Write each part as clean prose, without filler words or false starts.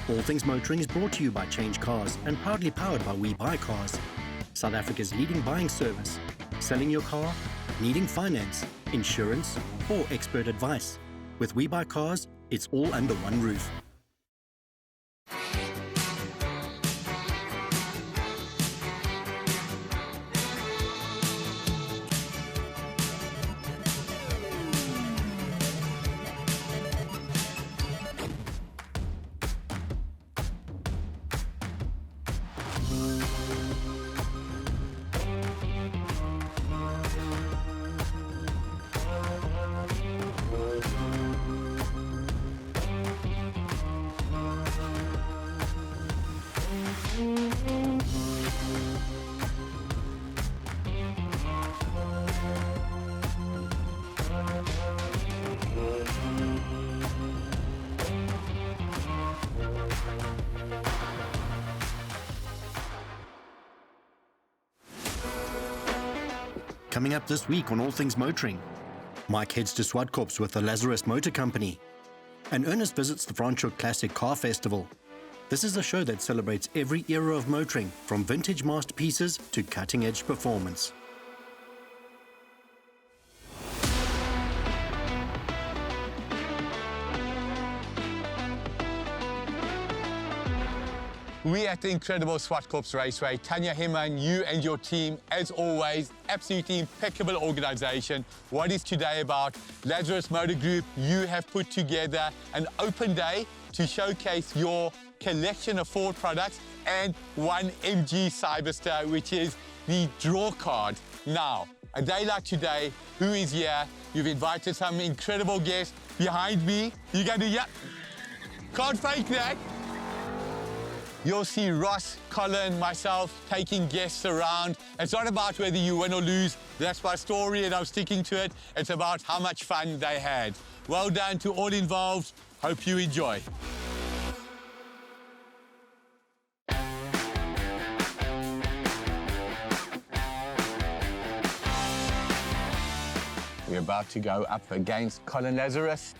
All Things Motoring is brought to you by CHANGECARS and proudly powered by We Buy Cars, South Africa's leading buying service. Selling your car? Needing finance, insurance, or expert advice? With We Buy Cars, it's all under one roof. Coming up this week on All Things Motoring, Mike heads to Zwartkops with the Lazarus Motor Company, and Ernest visits the Franschhoek Classic Car Festival. This is a show that celebrates every era of motoring, from vintage masterpieces to cutting-edge performance. We at the incredible Zwartkops Raceway, Tanya Hemman, you and your team, as always, absolutely impeccable organization. What is today about? Lazarus Motor Group, you have put together an open day to showcase your collection of Ford products and one MG Cyberster, which is the draw card. Now, a day like today, who is here? You've invited some incredible guests behind me. You're going to, can't fake that. You'll see Ross, Colin, myself taking guests around. It's not about whether you win or lose. That's my story and I'm sticking to it. It's about how much fun they had. Well done to all involved. Hope you enjoy. We're about to go up against Colin Lazarus.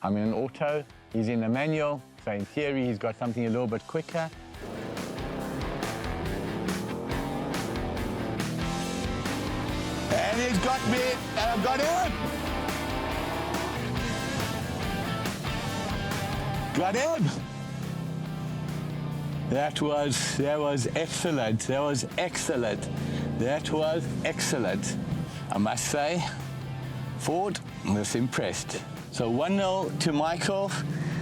I'm in an auto, he's in a manual. So in theory, he's got something a little bit quicker. And he's got me, and I've got him! Got him! That was excellent. That was excellent. That was excellent. I must say, Ford was impressed. So 1-0 to Michael.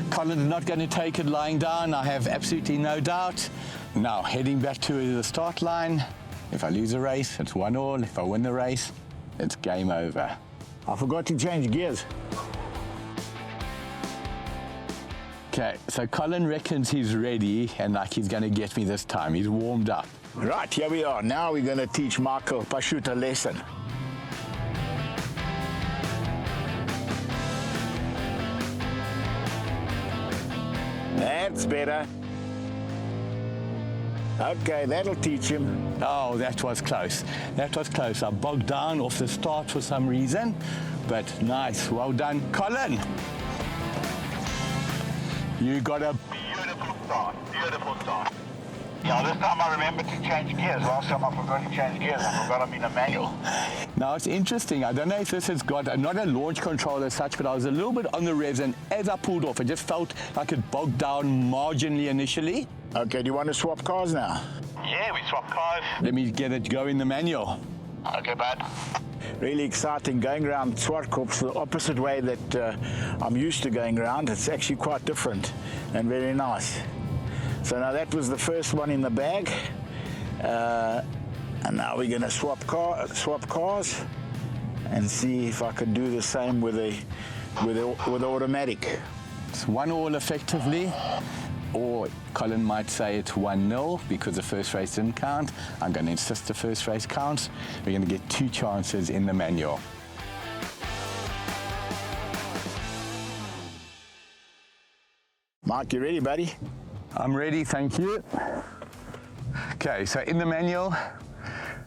Colin's not going to take it lying down, I have absolutely no doubt. Now, heading back to the start line. If I lose a race, it's 1-1. If I win the race, it's game over. I forgot to change gears. Okay, so Colin reckons he's ready and like he's going to get me this time. He's warmed up. Right, here we are. Now we're going to teach Michael Pashut a lesson. That's better. Okay, that'll teach him. Oh, that was close. That was close. I bogged down off the start for some reason, but nice. Well done, Colin. You got a Beautiful start. Beautiful start. Yeah, this time I remembered to change gears. Last time I forgot to change gears. I forgot I'm in a manual. Now, it's interesting. I don't know if this has got not a launch control as such, but I was a little bit on the revs, and as I pulled off, it just felt like it bogged down marginally initially. Okay, do you want to swap cars now? Yeah, we swap cars. Let me get it go in the manual. Okay, bud. Really exciting going around Zwartkops the opposite way that I'm used to going around. It's actually quite different and very nice. So now that was the first one in the bag. And now we're going to swap cars and see if I can do the same with the automatic. It's 1-1 effectively, or Colin might say it's 1-0 because the first race didn't count. I'm going to insist the first race counts. We're going to get 2 chances in the manual. Mark, you ready, buddy? I'm ready, thank you. Okay, so in the manual,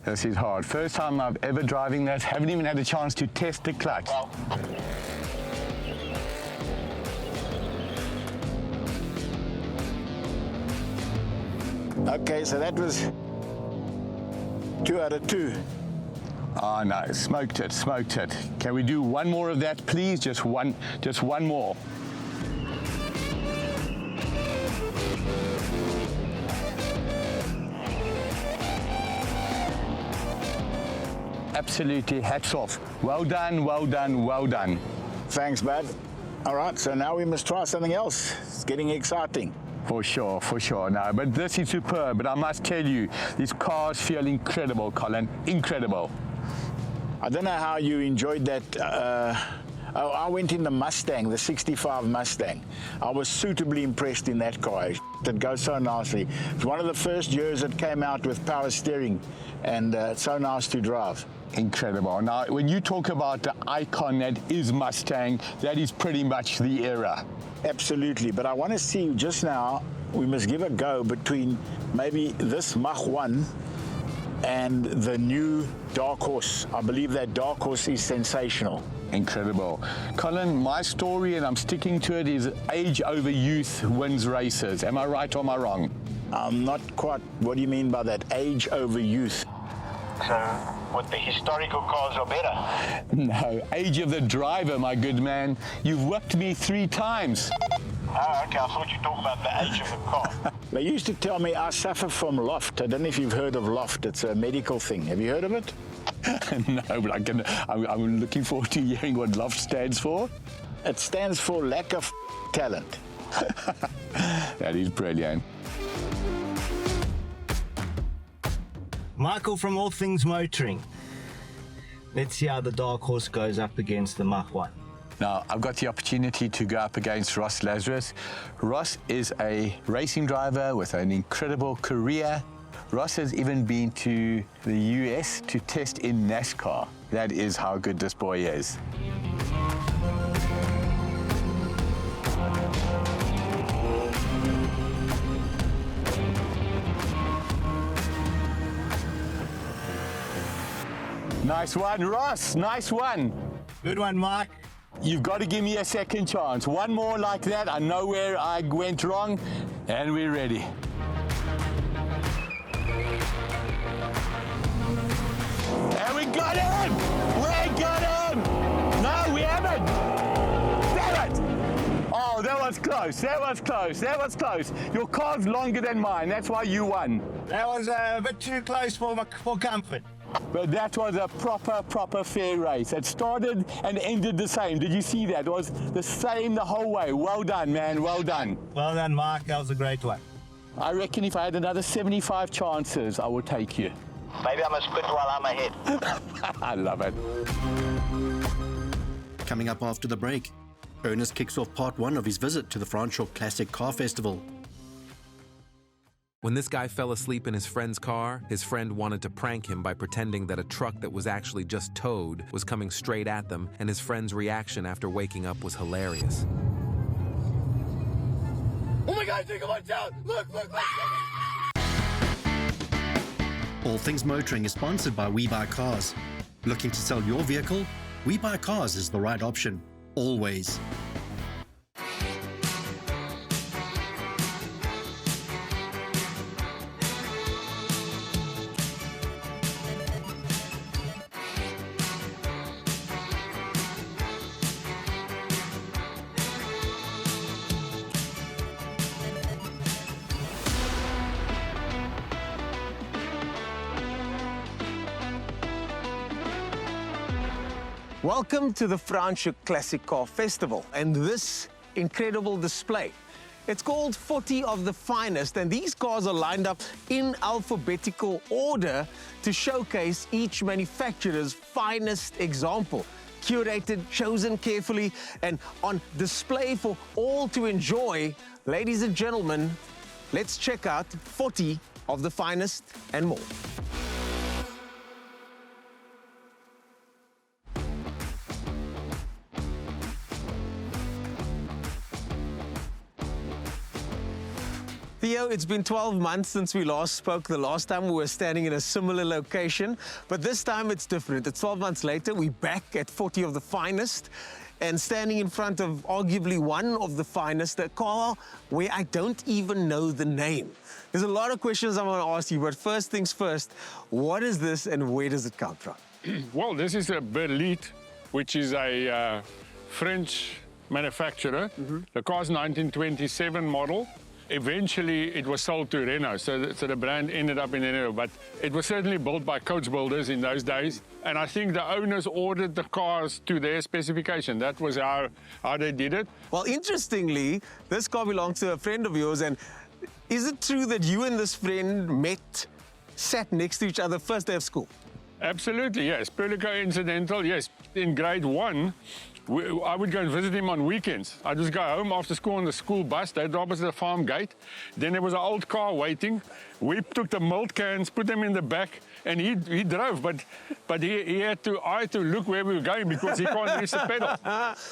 this is hard. First time I've ever driving that, haven't even had a chance to test the clutch. Okay, so that was 2 out of 2. Oh no, smoked it, smoked it. Can we do one more of that, please? Just one more. Absolutely, hats off. Well done, well done, well done. Thanks, bud. All right, so now we must try something else. It's getting exciting. For sure, no, but this is superb. But I must tell you, these cars feel incredible, Colin, incredible. I don't know how you enjoyed that. I went in the Mustang, the 65 Mustang. I was suitably impressed in that car. It goes so nicely. It's one of the first years it came out with power steering, and it's so nice to drive. Incredible. Now, when you talk about the icon that is Mustang, that is pretty much the era. Absolutely, but I want to see just now, we must give a go between maybe this Mach 1 and the new Dark Horse. I believe that Dark Horse is sensational. Incredible. Colin, my story, and I'm sticking to it, is age over youth wins races. Am I right or am I wrong? I'm not quite. What do you mean by that? Age over youth? So, what, the historical cars are better? No, age of the driver, my good man. You've whipped me 3 times. Oh, okay, I thought you talked about the age of the car. They used to tell me I suffer from loft. I don't know if you've heard of loft. It's a medical thing. Have you heard of it? No, but I'm looking forward to hearing what loft stands for. It stands for lack of talent. That is brilliant. Michael from All Things Motoring. Let's see how the Dark Horse goes up against the Mach 1. Now, I've got the opportunity to go up against Ross Lazarus. Ross is a racing driver with an incredible career. Ross has even been to the US to test in NASCAR. That is how good this boy is. Nice one, Ross, nice one. Good one, Mike. You've got to give me a second chance. One more like that. I know where I went wrong, and we're ready. And we got him! We got him! No, we haven't! Damn it! Oh, that was close, that was close, that was close. Your car's longer than mine, that's why you won. That was a bit too close for comfort. But that was a proper fair race. It started and ended the same. Did you see that? It was the same the whole way. Well done, man, well done. Well done, Mark. That was a great one. I reckon if I had another 75 chances, I would take you. Maybe I must quit while I'm ahead. I love it. Coming up after the break, Ernest kicks off part 1 of his visit to the Franschhoek Classic Car Festival. When this guy fell asleep in his friend's car, his friend wanted to prank him by pretending that a truck that was actually just towed was coming straight at them, and his friend's reaction after waking up was hilarious. Oh my God, take a watch out! Look! All Things Motoring is sponsored by We Buy Cars. Looking to sell your vehicle? We Buy Cars is the right option, always. Welcome to the Franschhoek Classic Car Festival and this incredible display. It's called 40 of the Finest, and these cars are lined up in alphabetical order to showcase each manufacturer's finest example. Curated, chosen carefully, and on display for all to enjoy. Ladies and gentlemen, let's check out 40 of the finest and more. Theo, it's been 12 months since we last spoke. The last time we were standing in a similar location, but this time it's different. It's 12 months later, we're back at 40 of the Finest. and standing in front of arguably one of the finest, a car where I don't even know the name. There's a lot of questions I want to ask you, but first things first, what is this and where does it come from? Well, this is a Berlite, which is a French manufacturer. The car's 1927 model. Eventually, it was sold to Renault, so the brand ended up in Renault. But it was certainly built by coach builders in those days. And I think the owners ordered the cars to their specification. That was how they did it. Well, interestingly, this car belongs to a friend of yours. And is it true that you and this friend met, sat next to each other first day of school? Absolutely, yes. Purely coincidental, yes. In grade 1, I would go and visit him on weekends. I'd just go home after school on the school bus. They'd drop us at the farm gate. Then there was an old car waiting. We took the milk cans, put them in the back, and he drove. But I had to look where we were going because he can't reach the pedal.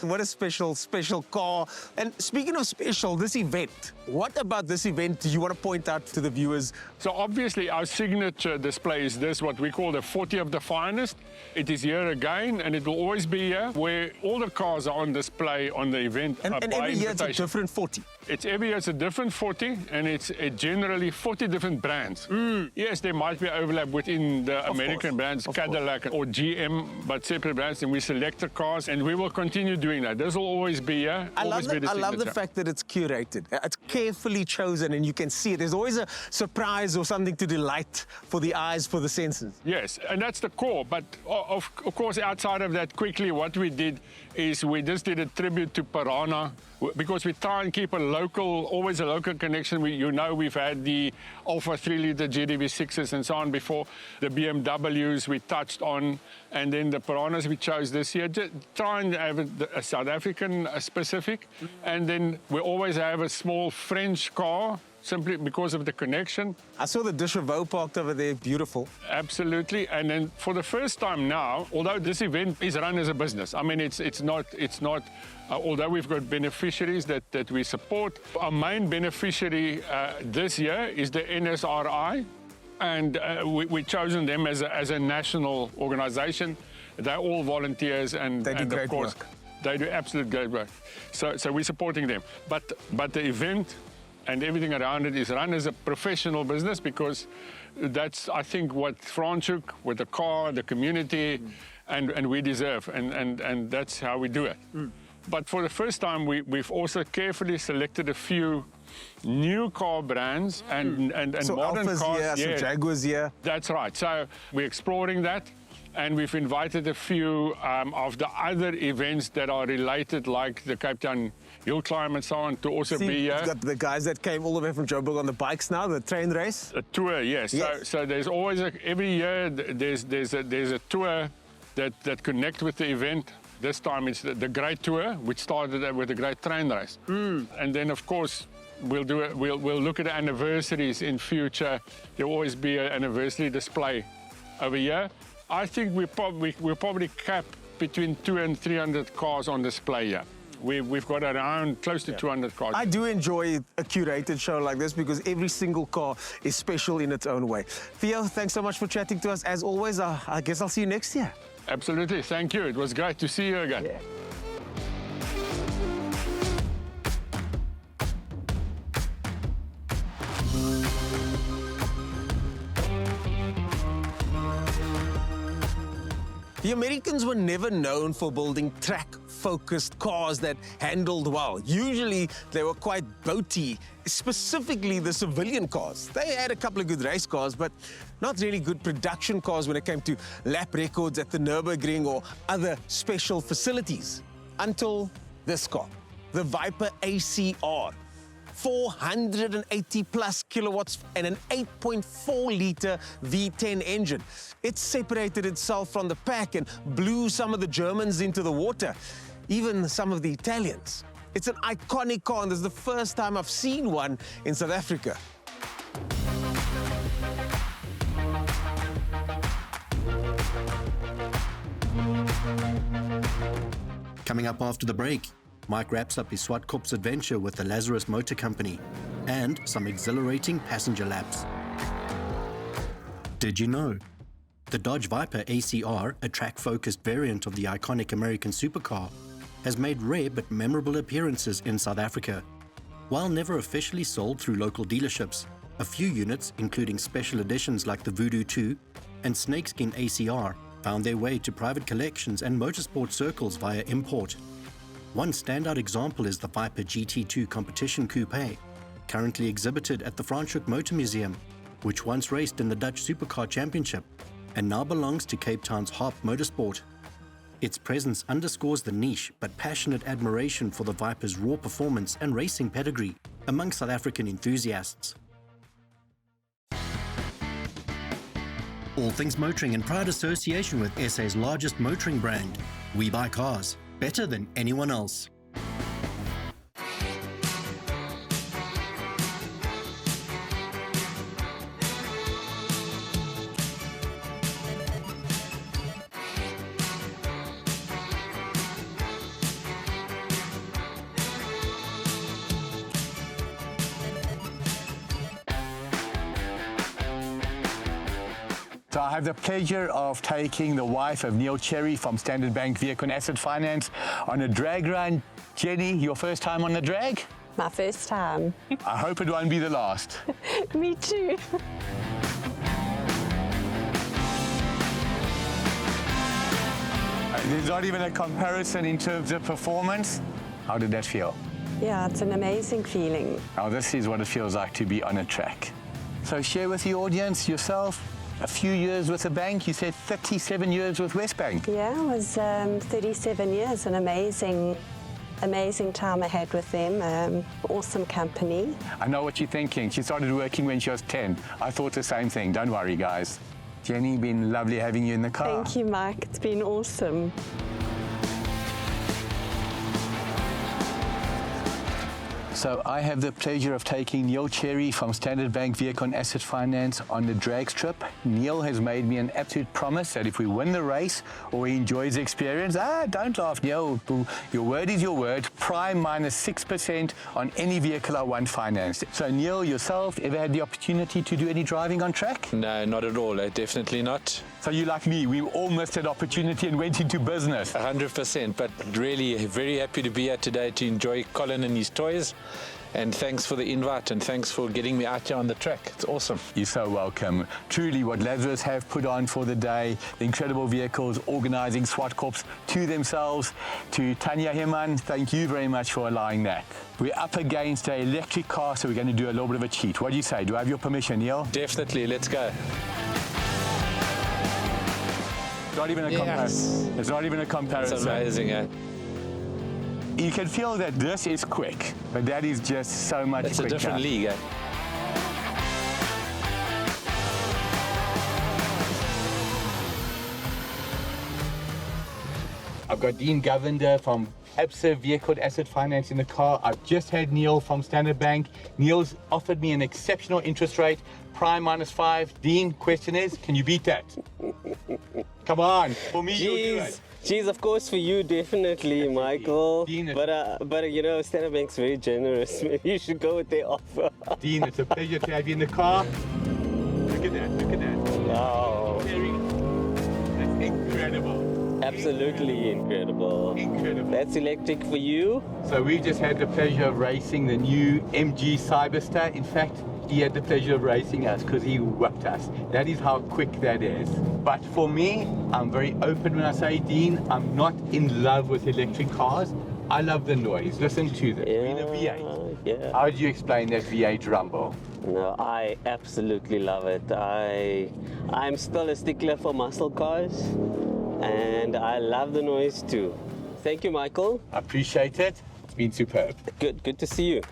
What a special car. And speaking of special, this event, what about this event do you want to point out to the viewers? So obviously our signature display is this, what we call the 40 of the finest. It is here again, and it will always be here, where all the cars are on display on the event. And every year it's a different 40. Every year it's a different 40, and it's generally 40 different brands. Yes, there might be overlap within the American brands, Cadillac or GM, but separate brands, and we select the cars, and we will continue doing that. This will always be here. I love the fact that it's curated. It's carefully chosen, and you can see it. There's always a surprise or something to delight for the eyes, for the senses. Yes, and that's the core. But of course, outside of that, quickly, what we did is we just did a tribute to Piranha, because we try and keep always a local connection. We've had the Alpha 3-liter GDB6s and so on before, the BMWs we touched on, and then the Piranhas we chose this year. Just try and have a South African specific, and then we always have a small French car, simply because of the connection. I saw the Dishreveau parked over there, beautiful. Absolutely, and then for the first time now, although this event is run as a business, I mean, it's not. Although we've got beneficiaries that we support, our main beneficiary this year is the NSRI, and we've chosen them as a national organization. They're all volunteers, and they do great of course, work. They do absolute great work. So we're supporting them. But the event and everything around it is run as a professional business, because that's, I think, what Franschhoek, with the car, the community, and we deserve, and that's how we do it. But for the first time, we've also carefully selected a few new car brands and so modern Alphas cars. Here, some Jaguars here. That's right. So we're exploring that. And we've invited a few of the other events that are related, like the Cape Town Hill Climb and so on, to also be here. You've got the guys that came all the way from Joburg on the bikes now, the train race. A tour, yes. So there's always every year there's a tour that connect with the event. This time it's the Great Tour, which started with the Great Train Race, and then of course we'll look at the anniversaries in future. There'll always be an anniversary display over here. I think we'll probably cap between 200 and 300 cars on display here. We've got around close to 200 cars. I do enjoy a curated show like this because every single car is special in its own way. Theo, thanks so much for chatting to us. As always, I guess I'll see you next year. Absolutely, thank you. It was great to see you again. Yeah. The Americans were never known for building track-focused cars that handled well. Usually, they were quite boaty, specifically the civilian cars. They had a couple of good race cars, but not really good production cars when it came to lap records at the Nürburgring or other special facilities. Until this car, the Viper ACR. 480 plus kilowatts and an 8.4-liter V10 engine. It separated itself from the pack and blew some of the Germans into the water, even some of the Italians. It's an iconic car, and this is the first time I've seen one in South Africa. Coming up after the break, Mike wraps up his Zwartkops adventure with the Lazarus Motor Company and some exhilarating passenger laps. Did you know? The Dodge Viper ACR, a track-focused variant of the iconic American supercar, has made rare but memorable appearances in South Africa. While never officially sold through local dealerships, a few units, including special editions like the Voodoo 2 and Snakeskin ACR, found their way to private collections and motorsport circles via import. One standout example is the Viper GT2 competition coupe, currently exhibited at the Franschhoek Motor Museum, which once raced in the Dutch Supercar Championship and now belongs to Cape Town's Harp Motorsport. Its presence underscores the niche but passionate admiration for the Viper's raw performance and racing pedigree among South African enthusiasts. All Things Motoring in proud association with SA's largest motoring brand, We Buy Cars, better than anyone else. So I have the pleasure of taking the wife of Neil Cherry from Standard Bank Vehicle and Asset Finance on a drag run. Jenny, your first time on the drag? My first time. I hope it won't be the last. Me too. There's not even a comparison in terms of performance. How did that feel? Yeah, it's an amazing feeling. Now this is what it feels like to be on a track. So share with the audience yourself. A few years with the bank, you said 37 years with Westbank. Yeah, it was 37 years, an amazing time I had with them, awesome company. I know what you're thinking. She started working when she was 10. I thought the same thing. Don't worry, guys. Jenny, been lovely having you in the car. Thank you, Mike. It's been awesome. So I have the pleasure of taking Neil Cherry from Standard Bank Vehicle and Asset Finance on the drag strip. Neil has made me an absolute promise that if we win the race or he enjoys the experience, don't laugh, Neil. Your word is your word. Prime minus 6% on any vehicle I want financed. So Neil, yourself, ever had the opportunity to do any driving on track? No, not at all. Definitely not. So you like me, we all missed that opportunity and went into business. 100%, but really very happy to be here today to enjoy Colin and his toys. And thanks for the invite and thanks for getting me out here on the track. It's awesome. You're so welcome. Truly what Lazarus have put on for the day, the incredible vehicles, organising Zwartkops to themselves. To Tanya Heman, thank you very much for allowing that. We're up against an electric car, so we're going to do a little bit of a cheat. What do you say? Do I have your permission, Neil? Definitely, let's go. Not even a comparison. It's not even a comparison. It's amazing, eh? You can feel that this is quick, but that is just so much quicker. It's a different league, eh? I've got Dean Govender from Absa Vehicle Asset Finance in the car. I've just had Neil from Standard Bank. Neil's offered me an exceptional interest rate, prime minus 5. Dean, question is, can you beat that? Come on, for me, you'll do it. Geez, of course for you, definitely, Michael. Dean, but you know, Standard Bank's very generous. Maybe you should go with their offer. Dean, it's a pleasure to have you in the car. Look at that, look at that. Wow. That's incredible. Absolutely incredible. Incredible. That's electric for you. So we just had the pleasure of racing the new MG Cyberster. In fact, he had the pleasure of racing us because he whooped us. That is how quick that is. But for me, I'm very open when I say, Dean, I'm not in love with electric cars. I love the noise. Listen to this. Yeah, in a V8. Yeah. How do you explain that V8 rumble? No, I absolutely love it. I'm still a stickler for muscle cars, and I love the noise too. Thank you, Michael. I appreciate it. It's been superb. Good to see you.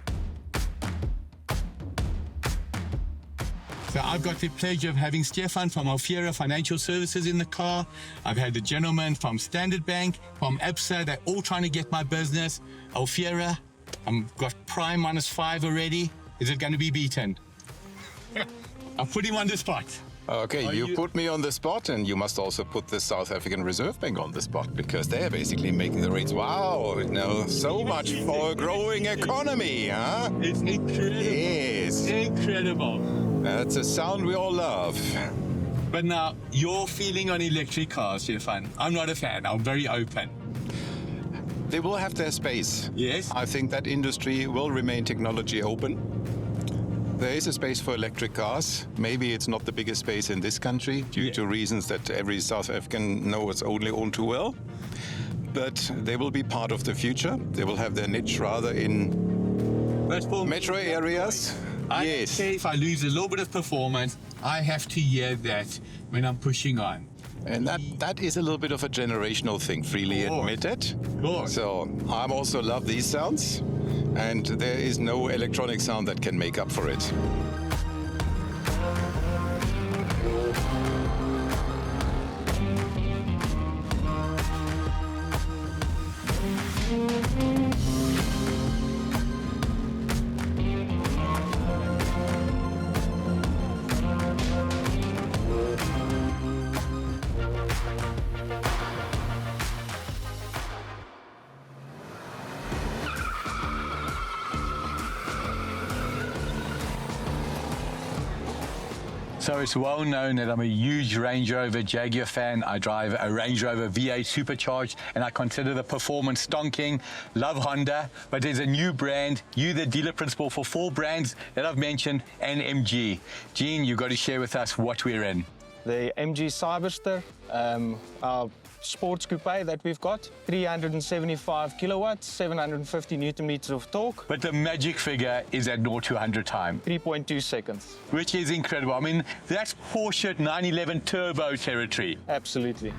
So I've got the pleasure of having Stefan from Alfiera Financial Services in the car. I've had the gentleman from Standard Bank, from Absa. They're all trying to get my business. Alfiera, I've got prime minus 5 already. Is it going to be beaten? I've put him on the spot. Okay, you put me on the spot, and you must also put the South African Reserve Bank on the spot, because they are basically making the rates. Wow, so much for a growing economy, huh? It's incredible. Yes. Incredible. That's a sound we all love. But now, your feeling on electric cars, Stefan. I'm not a fan. I'm very open. They will have their space. Yes. I think that industry will remain technology open. There is a space for electric cars. Maybe it's not the biggest space in this country due to reasons that every South African knows only all too well. But they will be part of the future. They will have their niche rather in metro areas. Yes. Say if I lose a little bit of performance, I have to hear that when I'm pushing on. And that is a little bit of a generational thing, freely admitted. So I also love these sounds, and there is no electronic sound that can make up for it. So it's well known that I'm a huge Range Rover Jaguar fan. I drive a Range Rover V8 supercharged, and I consider the performance stonking. Love Honda, but there's a new brand. You, the dealer principal for 4 brands that I've mentioned, and MG. Gene, you've got to share with us what we're in. The MG Cyberster, our sports coupe that we've got, 375 kilowatts, 750 newton meters of torque. But the magic figure is at 0 to 100 time. 3.2 seconds. Which is incredible. I mean, that's Porsche 911 turbo territory. Absolutely.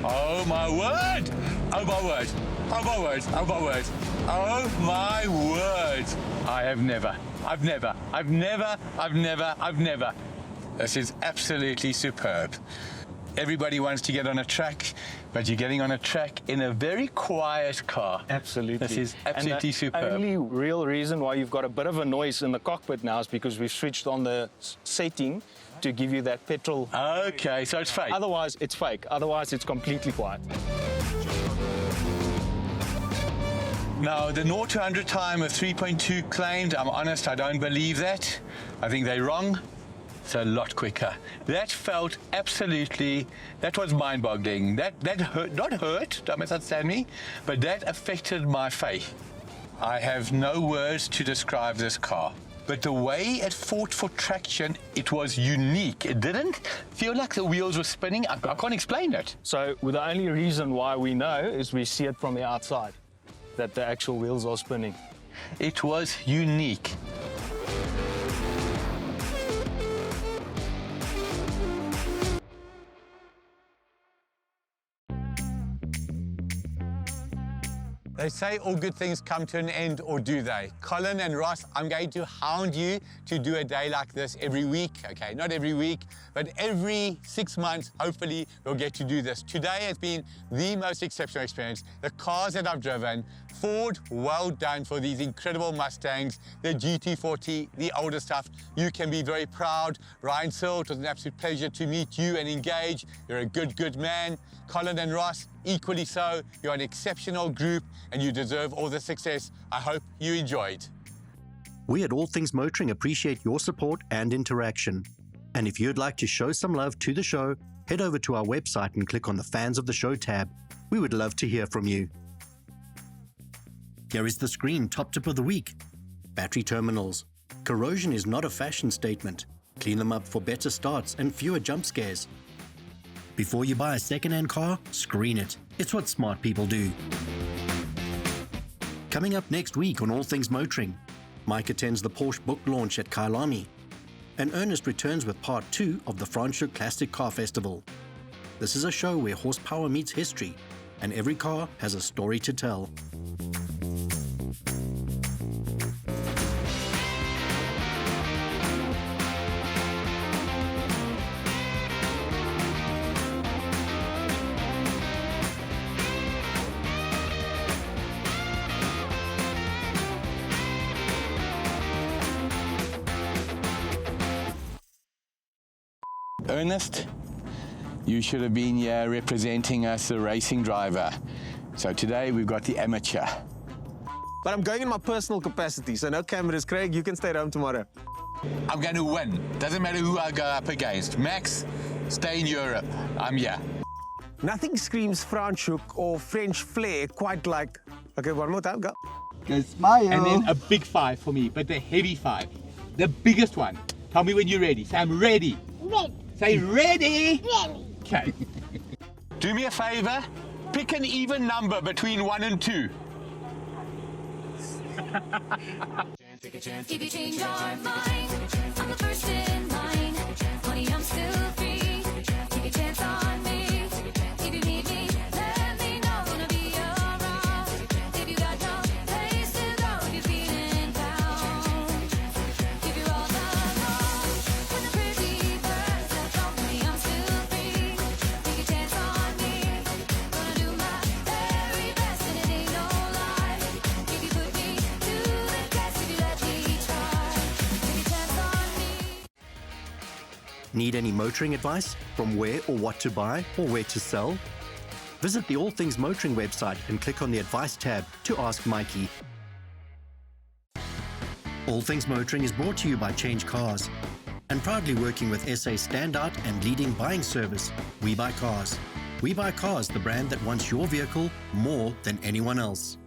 Oh my word! Oh my word! Oh my word! Oh my word! Oh my word! I've never. This is absolutely superb. Everybody wants to get on a track, but you're getting on a track in a very quiet car. Absolutely. This is absolutely superb. The only real reason why you've got a bit of a noise in the cockpit now is because we've switched on the setting to give you that petrol. Okay, so it's fake. Otherwise, it's fake. Otherwise, it's completely quiet. Now, the 0 to 100 time of 3.2 claimed, I'm honest, I don't believe that. I think they're wrong. It's a lot quicker. That felt absolutely, that was mind-boggling. That hurt, not hurt, don't misunderstand me, but that affected my faith. I have no words to describe this car. But the way it fought for traction, it was unique. It didn't feel like the wheels were spinning. I can't explain it. So the only reason why we know is we see it from the outside, that the actual wheels are spinning. It was unique. They say all good things come to an end, or do they? Colin and Ross, I'm going to hound you to do a day like this every week. Okay, not every week, but every 6 months, hopefully, we'll get to do this. Today has been the most exceptional experience. The cars that I've driven, Ford, well done for these incredible Mustangs, the GT40, the older stuff. You can be very proud. Ryan Sill, it was an absolute pleasure to meet you and engage. You're a good man. Colin and Ross, equally so. You're an exceptional group and you deserve all the success. I hope you enjoyed. We at All Things Motoring appreciate your support and interaction. And if you'd like to show some love to the show, head over to our website and click on the Fans of the Show tab. We would love to hear from you. Here is the Screen Top Tip of the Week. Battery terminals. Corrosion is not a fashion statement. Clean them up for better starts and fewer jump scares. Before you buy a second-hand car, screen it. It's what smart people do. Coming up next week on All Things Motoring, Mike attends the Porsche book launch at Kailani, and Ernest returns with part 2 of the Franschhoek Classic Car Festival. This is a show where horsepower meets history, and every car has a story to tell. Ernest, you should have been here representing us, the racing driver. So today we've got the amateur. But I'm going in my personal capacity, so no cameras. Craig, you can stay at home tomorrow. I'm going to win. Doesn't matter who I go up against. Max, Stay in Europe. I'm here. Nothing screams Franschhoek or French flair quite like... Okay, one more time, go. Go smile. And then a big 5 for me, but the heavy 5. The biggest one. Tell me when you're ready. Say, I'm ready. Ready. Say, ready. Ready. Okay. Do me a favor. Pick an even number between 1 and 2. If you change your mind, I'm the first in line. Honey, I'm still free. Take a chance on me. If you need me, let me know. Gonna be around. If you got no place to go, if you're feeling down. If you're all alone with the pretty birds that don't me, I'm still free. Take a chance on me. Gonna do my very best, and it ain't no lie. If you put me to the test, if you let me try. Take a chance on me. Need any motoring advice? From where or what to buy or where to sell? Visit the All Things Motoring website and click on the Advice tab to ask Mikey. All Things Motoring is brought to you by CHANGECARS and proudly working with SA standout and leading buying service, We Buy Cars. We Buy Cars, the brand that wants your vehicle more than anyone else.